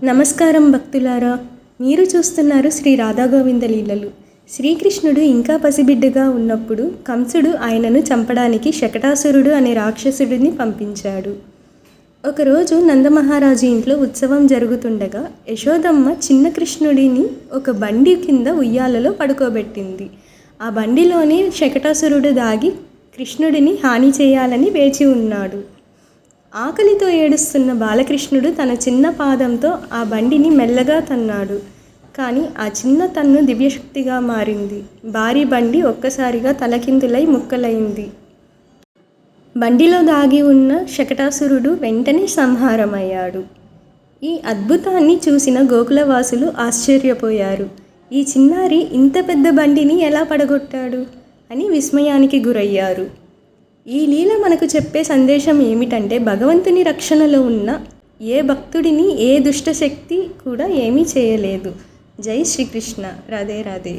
నమస్కారం భక్తులారా, మీరు చూస్తున్నారు శ్రీ రాధాగోవింద లీలలు. శ్రీకృష్ణుడు ఇంకా పసిబిడ్డగా ఉన్నప్పుడు కంసుడు ఆయనను చంపడానికి శకటాసురుడు అనే రాక్షసుడిని పంపించాడు. ఒకరోజు నందమహారాజు ఇంట్లో ఉత్సవం జరుగుతుండగా యశోదమ్మ చిన్న కృష్ణుడిని ఒక బండి కింద ఉయ్యాలలో పడుకోబెట్టింది. ఆ బండిలోనే శకటాసురుడు దాగి కృష్ణుడిని హాని చేయాలని వేచి ఉన్నాడు. ఆకలితో ఏడుస్తున్న బాలకృష్ణుడు తన చిన్న పాదంతో ఆ బండిని మెల్లగా తన్నాడు. కానీ ఆ చిన్న తన్ను దివ్యశక్తిగా మారింది. భారీ బండి ఒక్కసారిగా తలకిందులై ముక్కలైంది. బండిలో దాగి ఉన్న శకటాసురుడు వెంటనే సంహారమయ్యాడు. ఈ అద్భుతాన్ని చూసిన గోకులవాసులు ఆశ్చర్యపోయారు. ఈ చిన్నారి ఇంత పెద్ద బండిని ఎలా పడగొట్టాడు అని విస్మయానికి గురయ్యారు. ఈ లీల మనకు చెప్పే సందేశం ఏమిటంటే, భగవంతుని రక్షణలో ఉన్న ఏ భక్తుడిని ఏ దుష్టశక్తి కూడా ఏమీ చేయలేదు. జై శ్రీకృష్ణ. రాధే రాధే.